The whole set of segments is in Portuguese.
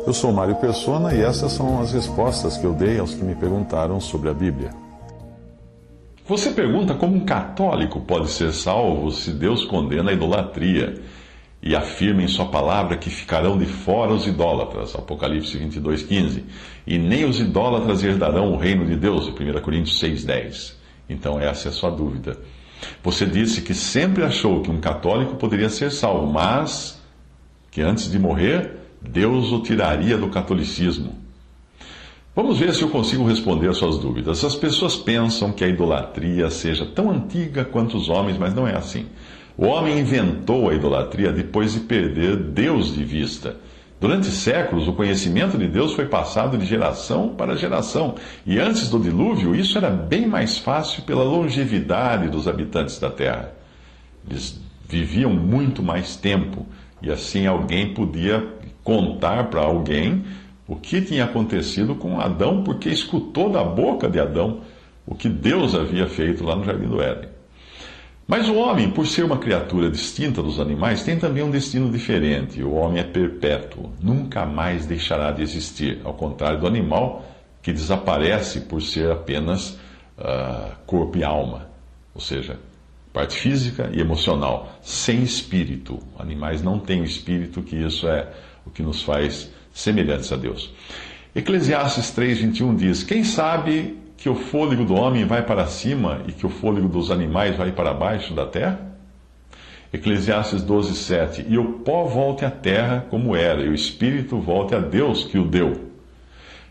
Eu sou Mário Persona e essas são as respostas que eu dei aos que me perguntaram sobre a Bíblia. Você pergunta como um católico pode ser salvo se Deus condena a idolatria e afirma em sua palavra que ficarão de fora os idólatras, Apocalipse 22:15, e nem os idólatras herdarão o reino de Deus, 1 Coríntios 6:10. Então essa é a sua dúvida. Você disse que sempre achou que um católico poderia ser salvo, mas que antes de morrer, Deus o tiraria do catolicismo. Vamos ver se eu consigo responder às suas dúvidas. As pessoas pensam que a idolatria seja tão antiga quanto os homens, mas não é assim. O homem inventou a idolatria depois de perder Deus de vista. Durante séculos, o conhecimento de Deus foi passado de geração para geração. E antes do dilúvio, isso era bem mais fácil pela longevidade dos habitantes da terra. Eles viviam muito mais tempo. E assim alguém podia contar para alguém o que tinha acontecido com Adão, porque escutou da boca de Adão o que Deus havia feito lá no Jardim do Éden. Mas o homem, por ser uma criatura distinta dos animais, tem também um destino diferente. O homem é perpétuo, nunca mais deixará de existir, ao contrário do animal, que desaparece por ser apenas corpo e alma, ou seja, parte física e emocional, sem espírito. Animais não têm o espírito, que isso é o que nos faz semelhantes a Deus. Eclesiastes 3:21 diz: quem sabe que o fôlego do homem vai para cima e que o fôlego dos animais vai para baixo da terra? Eclesiastes 12:7: e o pó volte à terra como era, e o espírito volte a Deus que o deu.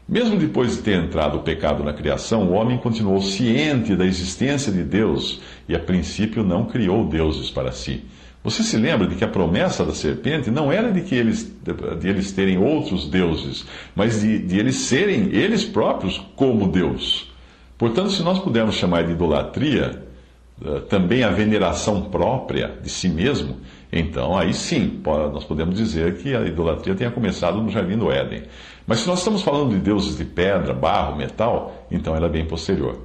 Mesmo depois de ter entrado o pecado na criação, o homem continuou ciente da existência de Deus e, a princípio, não criou deuses para si. Você se lembra de que a promessa da serpente não era de eles terem outros deuses, mas de eles serem eles próprios como Deus. Portanto, se nós pudermos chamar de idolatria também a veneração própria de si mesmo, então aí sim nós podemos dizer que a idolatria tenha começado no Jardim do Éden. Mas se nós estamos falando de deuses de pedra, barro, metal, então ela é bem posterior.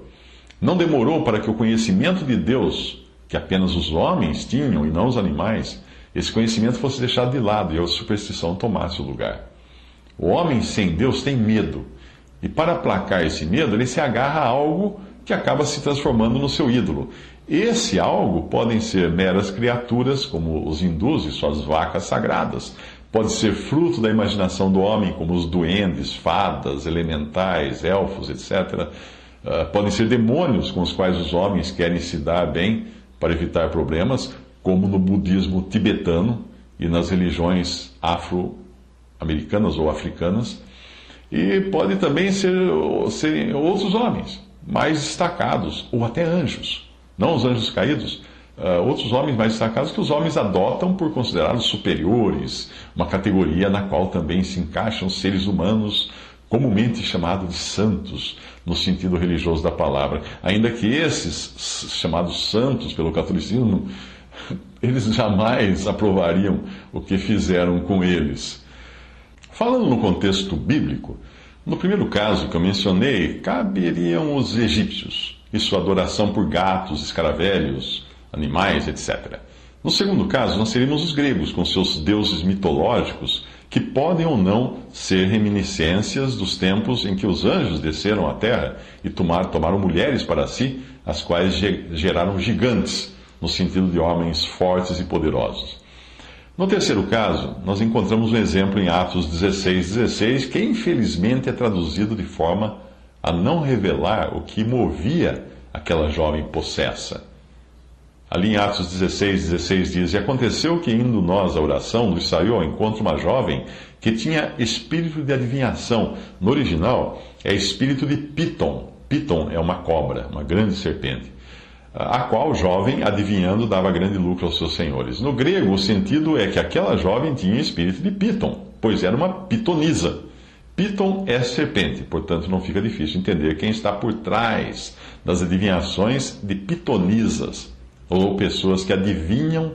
Não demorou para que o conhecimento de Deus, que apenas os homens tinham e não os animais, esse conhecimento fosse deixado de lado e a superstição tomasse o lugar. O homem sem Deus tem medo. E para aplacar esse medo, ele se agarra a algo que acaba se transformando no seu ídolo. Esse algo podem ser meras criaturas, como os hindus e suas vacas sagradas. Pode ser fruto da imaginação do homem, como os duendes, fadas, elementais, elfos, etc. Podem ser demônios com os quais os homens querem se dar bem para evitar problemas, como no budismo tibetano e nas religiões afro-americanas ou africanas. E pode também ser outros homens, mais destacados, ou até anjos. Não os anjos caídos, outros homens mais destacados que os homens adotam por considerá-los superiores, uma categoria na qual também se encaixam seres humanos comumente chamados de santos, no sentido religioso da palavra. Ainda que esses, chamados santos pelo catolicismo, eles jamais aprovariam o que fizeram com eles. Falando no contexto bíblico, no primeiro caso que eu mencionei, caberiam os egípcios e sua adoração por gatos, escaravelhos, animais, etc. No segundo caso, nós teríamos os gregos, com seus deuses mitológicos, que podem ou não ser reminiscências dos tempos em que os anjos desceram à terra e tomaram mulheres para si, as quais geraram gigantes, no sentido de homens fortes e poderosos. No terceiro caso, nós encontramos um exemplo em Atos 16:16, que infelizmente é traduzido de forma a não revelar o que movia aquela jovem possessa. Ali em Atos 16:16 diz: e aconteceu que, indo nós à oração, nos saiu ao encontro uma jovem que tinha espírito de adivinhação. No original, é espírito de Piton. Piton é uma cobra, uma grande serpente, a qual jovem, adivinhando, dava grande lucro aos seus senhores. No grego, o sentido é que aquela jovem tinha espírito de Piton, pois era uma pitonisa. Piton é serpente, portanto não fica difícil entender quem está por trás das adivinhações de pitonisas, ou pessoas que adivinham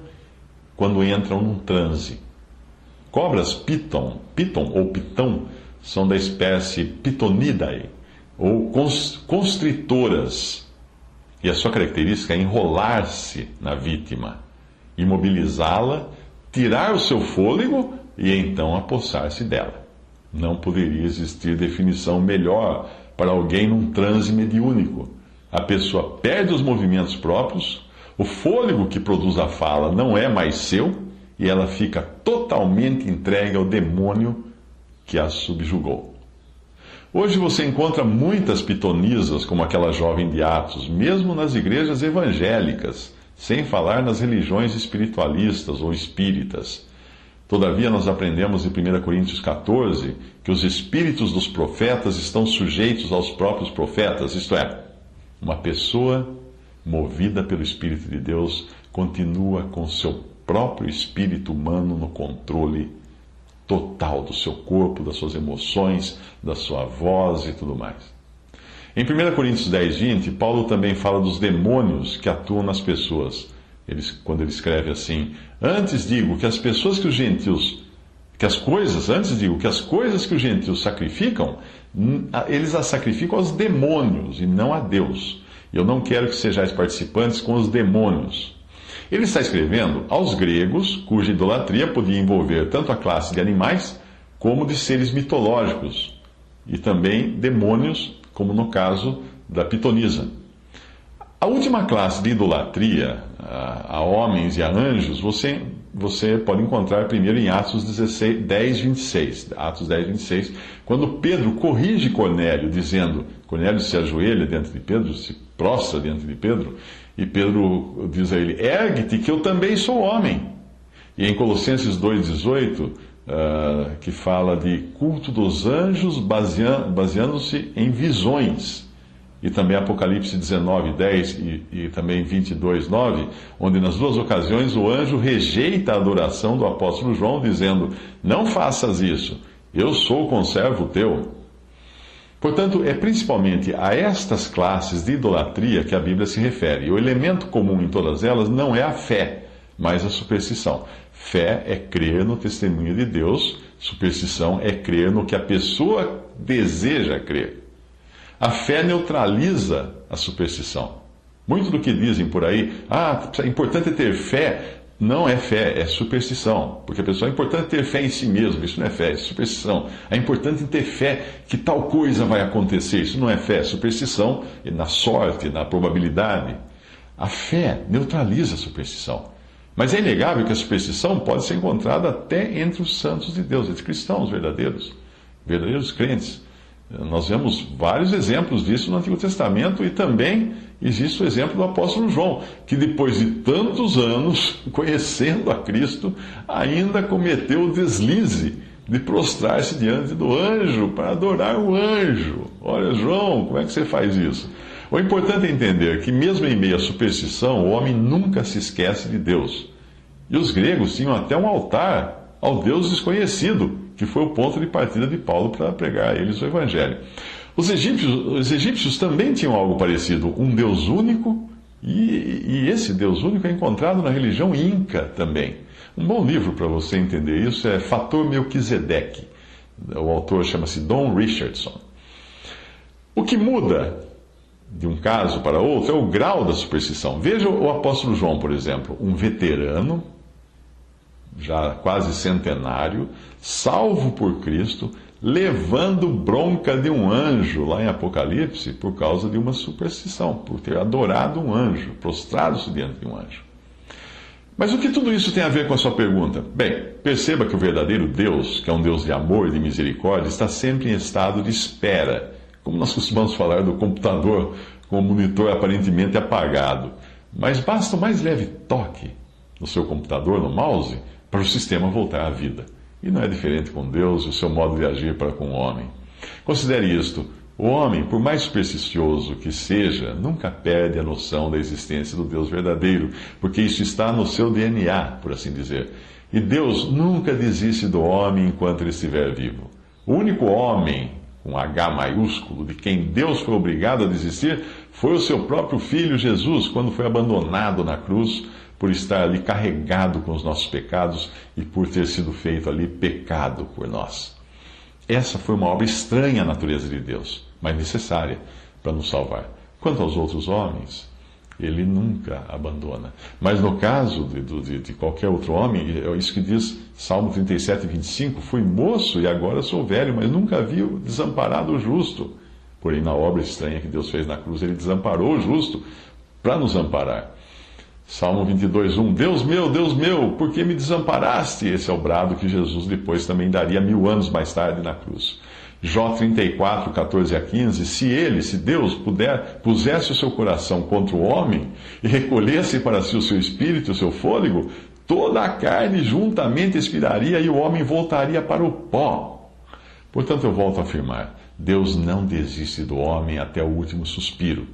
quando entram num transe. Cobras piton ou pitão, são da espécie Pitonidae, ou constritoras, e a sua característica é enrolar-se na vítima, imobilizá-la, tirar o seu fôlego e então apossar-se dela. Não poderia existir definição melhor para alguém num transe mediúnico. A pessoa perde os movimentos próprios, o fôlego que produz a fala não é mais seu, e ela fica totalmente entregue ao demônio que a subjugou. Hoje você encontra muitas pitonisas como aquela jovem de Atos, mesmo nas igrejas evangélicas, sem falar nas religiões espiritualistas ou espíritas. Todavia, nós aprendemos em 1 Coríntios 14 que os espíritos dos profetas estão sujeitos aos próprios profetas, isto é, uma pessoa movida pelo Espírito de Deus continua com seu próprio espírito humano no controle total do seu corpo, das suas emoções, da sua voz e tudo mais. Em 1 Coríntios 10, 20, Paulo também fala dos demônios que atuam nas pessoas. Quando ele escreve assim: antes digo que as pessoas que os gentios, que as coisas que os gentios sacrificam, eles as sacrificam aos demônios e não a Deus. Eu não quero que sejais participantes com os demônios. Ele está escrevendo aos gregos, cuja idolatria podia envolver tanto a classe de animais como de seres mitológicos, e também demônios, como no caso da pitonisa. A última classe de idolatria, a homens e a anjos, você pode encontrar primeiro em Atos 10, 26. Atos 10, 26, quando Pedro corrige Cornélio, dizendo, Cornélio se ajoelha diante de Pedro, se prostra diante de Pedro, e Pedro diz a ele: ergue-te, que eu também sou homem. E em Colossenses 2,18, que fala de culto dos anjos baseando-se em visões. E também Apocalipse 19:10 e também 22:9, onde nas duas ocasiões o anjo rejeita a adoração do apóstolo João, dizendo: não faças isso, eu sou conservo teu. Portanto, é principalmente a estas classes de idolatria que a Bíblia se refere. E o elemento comum em todas elas não é a fé, mas a superstição. Fé é crer no testemunho de Deus, superstição é crer no que a pessoa deseja crer. A fé neutraliza a superstição. Muito do que dizem por aí, é importante ter fé, não é fé, é superstição. Porque a pessoa é importante ter fé em si mesmo, isso não é fé, é superstição. É importante ter fé que tal coisa vai acontecer, isso não é fé, é superstição, na sorte, na probabilidade. A fé neutraliza a superstição. Mas é inegável que a superstição pode ser encontrada até entre os santos de Deus, entre cristãos verdadeiros crentes. Nós vemos vários exemplos disso no Antigo Testamento e também existe o exemplo do apóstolo João, que depois de tantos anos conhecendo a Cristo, ainda cometeu o deslize de prostrar-se diante do anjo para adorar o anjo. Olha, João, como é que você faz isso? O importante é entender que mesmo em meio à superstição, o homem nunca se esquece de Deus. E os gregos tinham até um altar ao Deus desconhecido, que foi o ponto de partida de Paulo para pregar a eles o Evangelho. Os egípcios também tinham algo parecido, um Deus único, e esse Deus único é encontrado na religião inca também. Um bom livro para você entender isso é Fator Melquisedeque. O autor chama-se Don Richardson. O que muda de um caso para outro é o grau da superstição. Veja o apóstolo João, por exemplo, um veterano, já quase centenário, salvo por Cristo, levando bronca de um anjo lá em Apocalipse por causa de uma superstição, por ter adorado um anjo, prostrado-se diante de um anjo. Mas o que tudo isso tem a ver com a sua pergunta? Bem, perceba que o verdadeiro Deus, que é um Deus de amor e de misericórdia, está sempre em estado de espera, como nós costumamos falar do computador com o monitor aparentemente apagado. Mas basta o mais leve toque no seu computador, no mouse, para o sistema voltar à vida. E não é diferente com Deus e o seu modo de agir para com o homem. Considere isto: o homem, por mais supersticioso que seja, nunca perde a noção da existência do Deus verdadeiro, porque isso está no seu DNA, por assim dizer. E Deus nunca desiste do homem enquanto ele estiver vivo. O único homem, com H maiúsculo, de quem Deus foi obrigado a desistir, foi o seu próprio Filho Jesus, quando foi abandonado na cruz, por estar ali carregado com os nossos pecados e por ter sido feito ali pecado por nós. Essa foi uma obra estranha à natureza de Deus, mas necessária para nos salvar. Quanto aos outros homens, Ele nunca abandona. Mas no caso de qualquer outro homem, é isso que diz Salmo 37, 25: fui moço e agora sou velho, mas nunca vi desamparado o justo. Porém, na obra estranha que Deus fez na cruz, ele desamparou o justo para nos amparar. Salmo 22, 1: Deus meu, por que me desamparaste? Esse é o brado que Jesus depois também daria 1000 anos mais tarde na cruz. Jó 34, 14 a 15: se Deus pusesse o seu coração contra o homem e recolhesse para si o seu espírito e o seu fôlego, toda a carne juntamente expiraria e o homem voltaria para o pó. Portanto, eu volto a afirmar: Deus não desiste do homem até o último suspiro,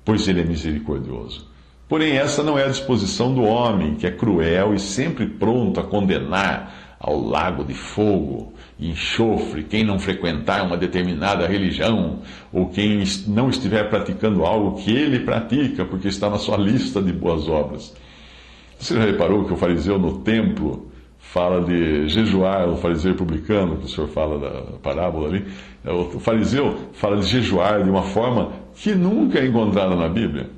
pois ele é misericordioso. Porém, essa não é a disposição do homem, que é cruel e sempre pronto a condenar ao lago de fogo e enxofre quem não frequentar uma determinada religião, ou quem não estiver praticando algo que ele pratica, porque está na sua lista de boas obras. Você já reparou que o fariseu no templo fala de jejuar, o fariseu publicano, que o senhor fala da parábola ali, o fariseu fala de jejuar de uma forma que nunca é encontrada na Bíblia.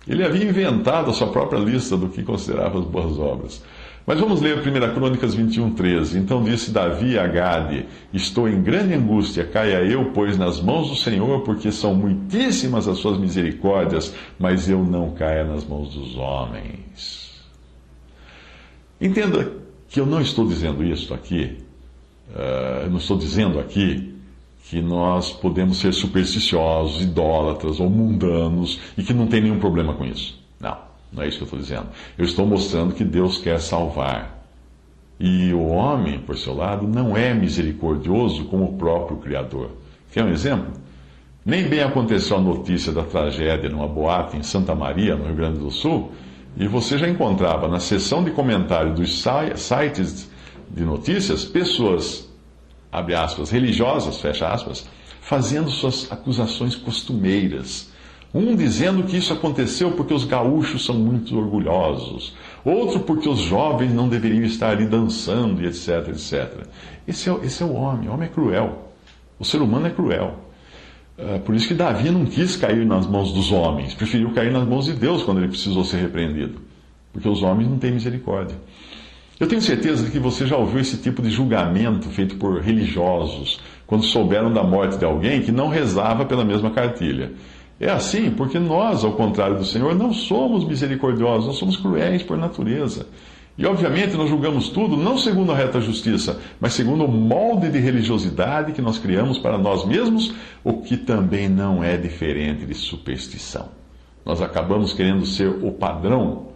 Ele havia inventado a sua própria lista do que considerava as boas obras. Mas vamos ler 1 Crônicas 21, 13. Então disse Davi a Gade: estou em grande angústia, caia eu, pois, nas mãos do Senhor, porque são muitíssimas as suas misericórdias, mas eu não caia nas mãos dos homens. Entenda que eu não estou dizendo isso aqui, eu não estou dizendo aqui que nós podemos ser supersticiosos, idólatras ou mundanos e que não tem nenhum problema com isso. Não é isso que eu estou dizendo. Eu estou mostrando que Deus quer salvar. E o homem, por seu lado, não é misericordioso como o próprio Criador. Quer um exemplo? Nem bem aconteceu a notícia da tragédia numa boate em Santa Maria, no Rio Grande do Sul, e você já encontrava na seção de comentário dos sites de notícias pessoas, abre aspas, religiosas, fecha aspas, fazendo suas acusações costumeiras. Um dizendo que isso aconteceu porque os gaúchos são muito orgulhosos. Outro porque os jovens não deveriam estar ali dançando, e etc, etc. Esse é o homem. O homem é cruel. O ser humano é cruel. Por isso que Davi não quis cair nas mãos dos homens. Preferiu cair nas mãos de Deus quando ele precisou ser repreendido. Porque os homens não têm misericórdia. Eu tenho certeza de que você já ouviu esse tipo de julgamento feito por religiosos quando souberam da morte de alguém que não rezava pela mesma cartilha. É assim porque nós, ao contrário do Senhor, não somos misericordiosos, nós somos cruéis por natureza. E, obviamente, nós julgamos tudo não segundo a reta justiça, mas segundo o molde de religiosidade que nós criamos para nós mesmos, o que também não é diferente de superstição. Nós acabamos querendo ser o padrão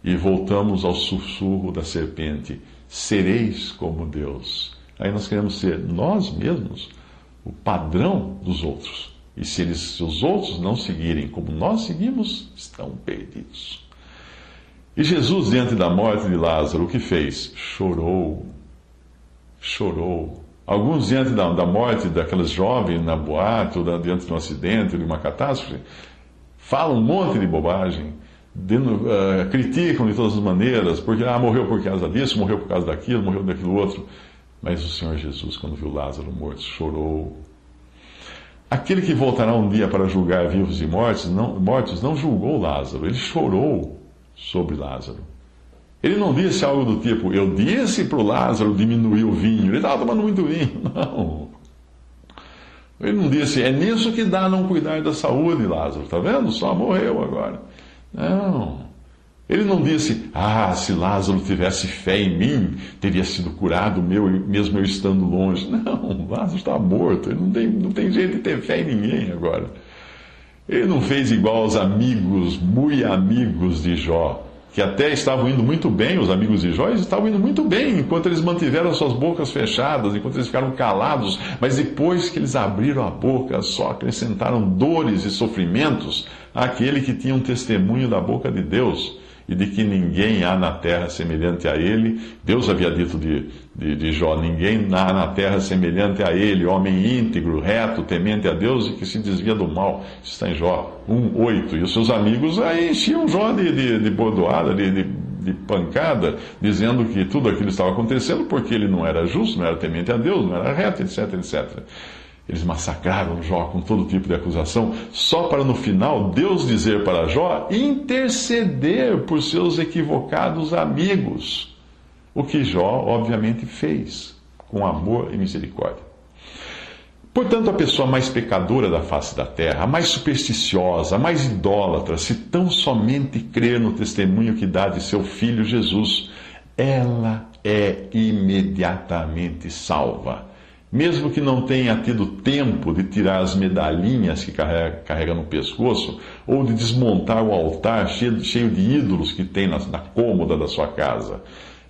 e voltamos ao sussurro da serpente: sereis como Deus. Aí nós queremos ser nós mesmos o padrão dos outros. E se os outros não seguirem como nós seguimos, estão perdidos. E Jesus, diante da morte de Lázaro, o que fez? Chorou. Chorou. Alguns, diante da morte daquelas jovens na boate, ou diante de um acidente, ou de uma catástrofe, falam um monte de bobagem, criticam de todas as maneiras, porque morreu por causa disso, morreu por causa daquilo, morreu daquilo outro. Mas o Senhor Jesus, quando viu Lázaro morto, chorou. Aquele que voltará um dia para julgar vivos e mortos não julgou Lázaro, ele chorou sobre Lázaro. Ele não disse algo do tipo: eu disse para o Lázaro diminuir o vinho, ele estava tomando muito vinho. Não. Ele não disse: é nisso que dá não cuidar da saúde, Lázaro, está vendo? Só morreu agora. Não. Ele não disse: se Lázaro tivesse fé em mim, teria sido curado mesmo eu estando longe. Não, Lázaro está morto, ele não tem jeito de ter fé em ninguém agora. Ele não fez igual aos amigos, muito amigos de Jó, que até estavam indo muito bem, os amigos de Jó, eles estavam indo muito bem, enquanto eles mantiveram suas bocas fechadas, enquanto eles ficaram calados, mas depois que eles abriram a boca, só acrescentaram dores e sofrimentos àquele que tinha um testemunho da boca de Deus, e de que ninguém há na terra semelhante a ele. Deus havia dito de Jó: ninguém há na terra semelhante a ele, homem íntegro, reto, temente a Deus e que se desvia do mal. Isso está em Jó 1:8. E os seus amigos aí enchiam Jó de bordoada, de pancada, dizendo que tudo aquilo estava acontecendo porque ele não era justo, não era temente a Deus, não era reto, etc, etc. Eles massacraram Jó com todo tipo de acusação, só para no final Deus dizer para Jó interceder por seus equivocados amigos. O que Jó, obviamente, fez, com amor e misericórdia. Portanto, a pessoa mais pecadora da face da terra, a mais supersticiosa, a mais idólatra, se tão somente crer no testemunho que dá de seu Filho Jesus, ela é imediatamente salva. Mesmo que não tenha tido tempo de tirar as medalhinhas que carrega no pescoço, ou de desmontar o altar cheio de ídolos que tem na cômoda da sua casa.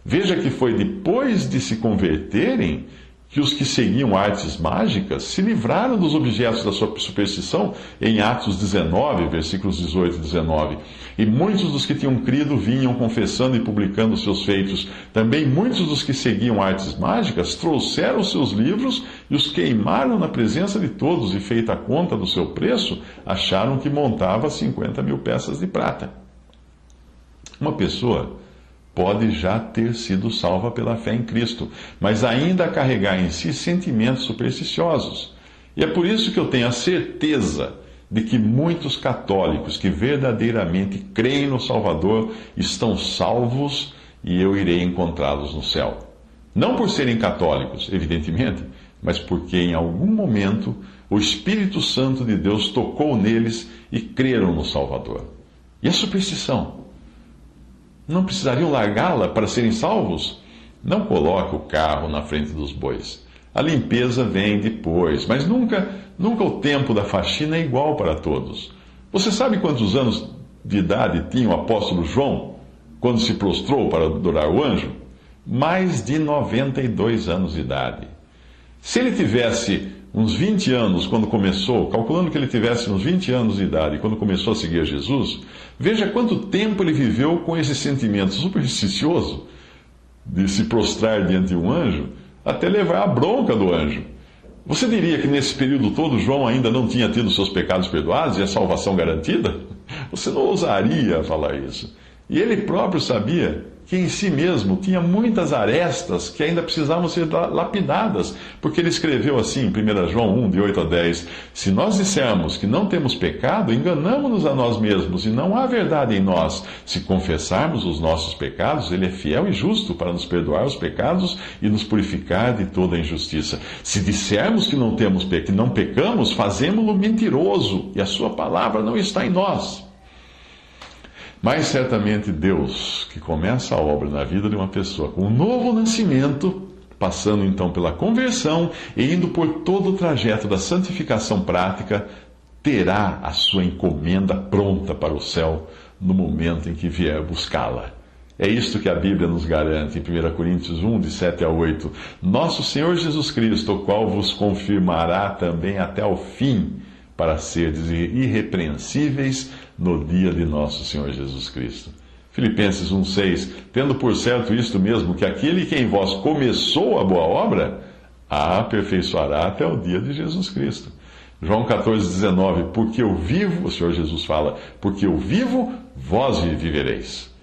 Veja que foi depois de se converterem que os que seguiam artes mágicas se livraram dos objetos da sua superstição em Atos 19, versículos 18 e 19. E muitos dos que tinham crido vinham confessando e publicando seus feitos. Também muitos dos que seguiam artes mágicas trouxeram seus livros e os queimaram na presença de todos, e feita a conta do seu preço, acharam que montava 50.000 peças de prata. Uma pessoa pode já ter sido salva pela fé em Cristo, mas ainda carregar em si sentimentos supersticiosos. E é por isso que eu tenho a certeza de que muitos católicos que verdadeiramente creem no Salvador estão salvos e eu irei encontrá-los no céu. Não por serem católicos, evidentemente, mas porque em algum momento o Espírito Santo de Deus tocou neles e creram no Salvador. E a superstição? Não precisariam largá-la para serem salvos? Não coloque o carro na frente dos bois. A limpeza vem depois, mas nunca o tempo da faxina é igual para todos. Você sabe quantos anos de idade tinha o apóstolo João quando se prostrou para adorar o anjo? Mais de 92 anos de idade. Se ele tivesse uns 20 anos quando começou, calculando que ele tivesse uns 20 anos de idade quando começou a seguir Jesus, veja quanto tempo ele viveu com esse sentimento supersticioso de se prostrar diante de um anjo, até levar a bronca do anjo. Você diria que nesse período todo João ainda não tinha tido seus pecados perdoados e a salvação garantida? Você não ousaria falar isso. E ele próprio sabia que em si mesmo tinha muitas arestas que ainda precisavam ser lapidadas, porque ele escreveu assim em 1 João 1, de 8 a 10, se nós dissermos que não temos pecado, enganamo-nos a nós mesmos e não há verdade em nós. Se confessarmos os nossos pecados, ele é fiel e justo para nos perdoar os pecados e nos purificar de toda injustiça. Se dissermos que não pecamos, fazemo-lo mentiroso e a sua palavra não está em nós. Mas certamente Deus, que começa a obra na vida de uma pessoa com um novo nascimento, passando então pela conversão e indo por todo o trajeto da santificação prática, terá a sua encomenda pronta para o céu no momento em que vier buscá-la. É isto que a Bíblia nos garante em 1 Coríntios 1, de 7 a 8. Nosso Senhor Jesus Cristo, o qual vos confirmará também até o fim, para seres irrepreensíveis no dia de nosso Senhor Jesus Cristo. Filipenses 1,6, tendo por certo isto mesmo, que aquele que em vós começou a boa obra, a aperfeiçoará até o dia de Jesus Cristo. João 14,19, porque eu vivo, o Senhor Jesus fala, porque eu vivo, vós vivereis.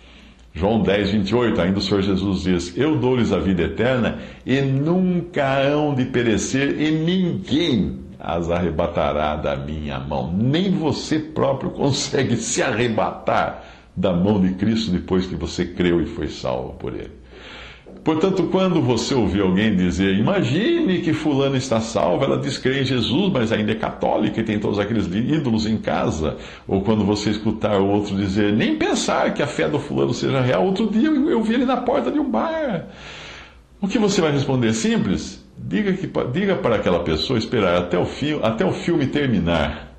João 10,28, ainda o Senhor Jesus diz, eu dou-lhes a vida eterna, e nunca hão de perecer, e ninguém as arrebatará da minha mão. Nem você próprio consegue se arrebatar da mão de Cristo depois que você creu e foi salvo por Ele. Portanto, quando você ouvir alguém dizer, imagine que fulano está salvo, ela diz crer em Jesus, mas ainda é católica e tem todos aqueles ídolos em casa. Ou quando você escutar o outro dizer, nem pensar que a fé do fulano seja real. Outro dia eu vi ele na porta de um bar. O que você vai responder? Simples. Diga para aquela pessoa esperar até o filme terminar.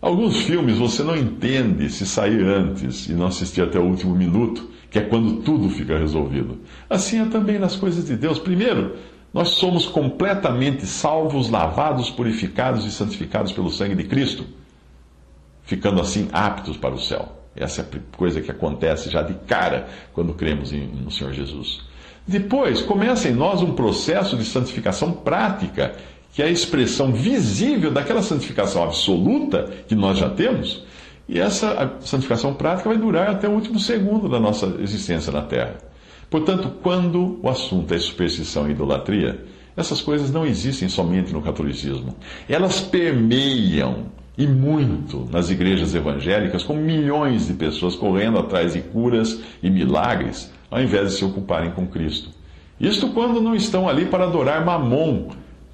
Alguns filmes você não entende se sair antes e não assistir até o último minuto, que é quando tudo fica resolvido. Assim é também nas coisas de Deus. Primeiro, nós somos completamente salvos, lavados, purificados e santificados pelo sangue de Cristo, ficando assim aptos para o céu. Essa é a coisa que acontece já de cara quando cremos no Senhor Jesus. Depois, começa em nós um processo de santificação prática, que é a expressão visível daquela santificação absoluta que nós já temos, e essa santificação prática vai durar até o último segundo da nossa existência na Terra. Portanto, quando o assunto é superstição e idolatria, Essas coisas não existem somente no catolicismo. Elas permeiam, e muito, nas igrejas evangélicas, com milhões de pessoas correndo atrás de curas e milagres, ao invés de se ocuparem com Cristo. Isto quando não estão ali para adorar Mamon,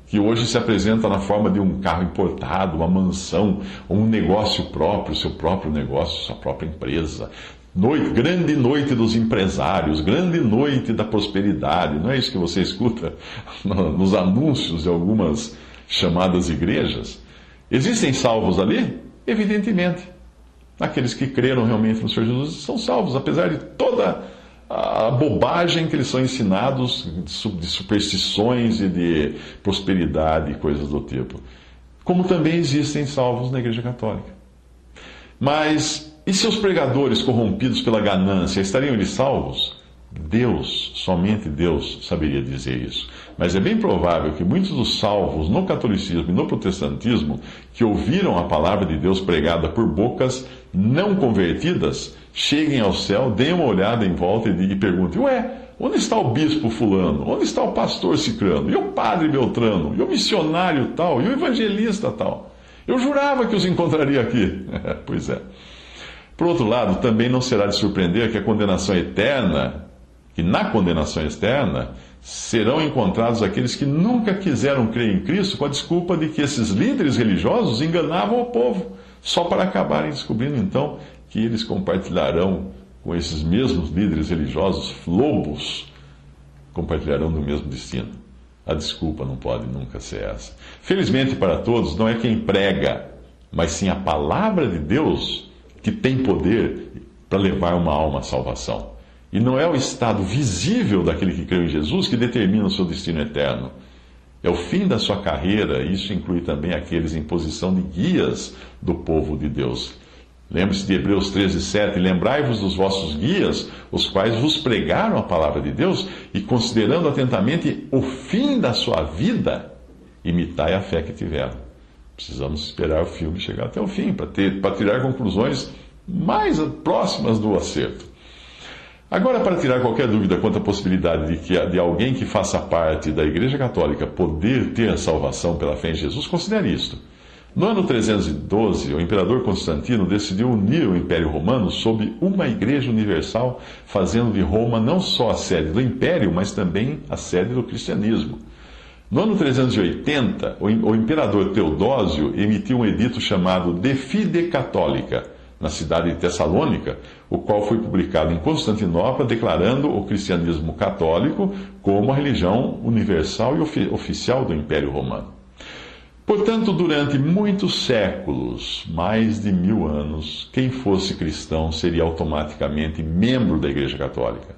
que hoje se apresenta na forma de um carro importado, uma mansão, um negócio próprio, seu próprio negócio, sua própria empresa. Grande noite dos empresários, grande noite da prosperidade. Não é isso que você escuta nos anúncios de algumas chamadas igrejas? Existem salvos ali? Evidentemente. Aqueles que creram realmente no Senhor Jesus são salvos, apesar de toda a bobagem que eles são ensinados de superstições e de prosperidade e coisas do tipo. Como também existem salvos na Igreja Católica. Mas, e se os pregadores corrompidos pela ganância, estariam eles salvos? Deus, somente Deus saberia dizer isso. Mas é bem provável que muitos dos salvos no catolicismo e no protestantismo, que ouviram a palavra de Deus pregada por bocas não convertidas, cheguem ao céu, deem uma olhada em volta e perguntem: ué, onde está o bispo fulano? Onde está o pastor cicrano? E o padre Beltrano? E o missionário tal? E o evangelista tal? Eu jurava que os encontraria aqui. Pois é. Por outro lado, também não será de surpreender que na condenação externa, serão encontrados aqueles que nunca quiseram crer em Cristo com a desculpa de que esses líderes religiosos enganavam o povo, só para acabarem descobrindo então que eles compartilharão com esses mesmos líderes religiosos, lobos, compartilharão do mesmo destino. A desculpa não pode nunca ser essa. Felizmente para todos, não é quem prega, mas sim a palavra de Deus que tem poder para levar uma alma à salvação. E não é o estado visível daquele que creu em Jesus que determina o seu destino eterno. É o fim da sua carreira, e isso inclui também aqueles em posição de guias do povo de Deus. Lembre-se de Hebreus 13:7, lembrai-vos dos vossos guias, os quais vos pregaram a palavra de Deus, e considerando atentamente o fim da sua vida, imitai a fé que tiveram. Precisamos esperar o filme chegar até o fim, para tirar conclusões mais próximas do acerto. Agora, para tirar qualquer dúvida quanto à possibilidade de alguém que faça parte da Igreja Católica poder ter a salvação pela fé em Jesus, considere isto. No ano 312, o imperador Constantino decidiu unir o Império Romano sob uma Igreja Universal, fazendo de Roma não só a sede do Império, mas também a sede do cristianismo. No ano 380, o imperador Teodósio emitiu um edito chamado De Fide Católica, na cidade de Tessalônica, o qual foi publicado em Constantinopla, declarando o cristianismo católico como a religião universal e oficial do Império Romano. Portanto, durante muitos séculos, mais de 1000 anos, quem fosse cristão seria automaticamente membro da Igreja Católica.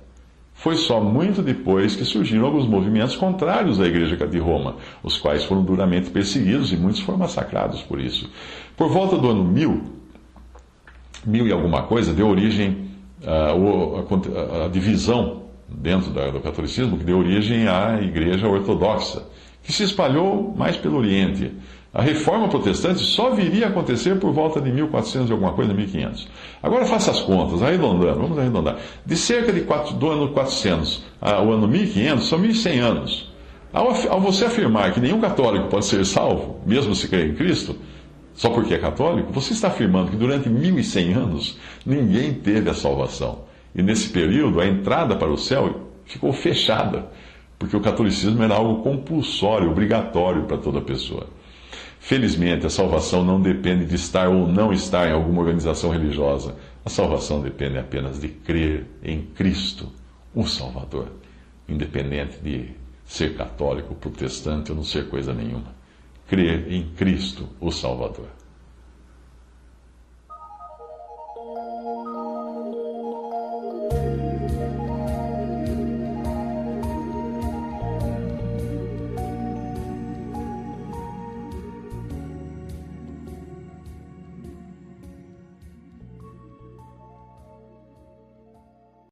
Foi só muito depois que surgiram alguns movimentos contrários à Igreja de Roma, os quais foram duramente perseguidos e muitos foram massacrados por isso. Por volta do ano 1000 e alguma coisa, deu origem a divisão dentro do catolicismo, que deu origem à Igreja Ortodoxa, que se espalhou mais pelo Oriente. A reforma protestante só viria a acontecer por volta de 1400 e alguma coisa, 1500. Agora faça as contas, arredondando, vamos arredondar. De cerca do ano 400 ao ano 1500, são 1100 anos. Ao você afirmar que nenhum católico pode ser salvo, mesmo se crer em Cristo, só porque é católico, você está afirmando que durante 1100 anos ninguém teve a salvação. E nesse período, a entrada para o céu ficou fechada, porque o catolicismo era algo compulsório, obrigatório para toda pessoa. Felizmente, a salvação não depende de estar ou não estar em alguma organização religiosa. A salvação depende apenas de crer em Cristo, o Salvador, independente de ser católico, protestante ou não ser coisa nenhuma. Crer em Cristo, o Salvador.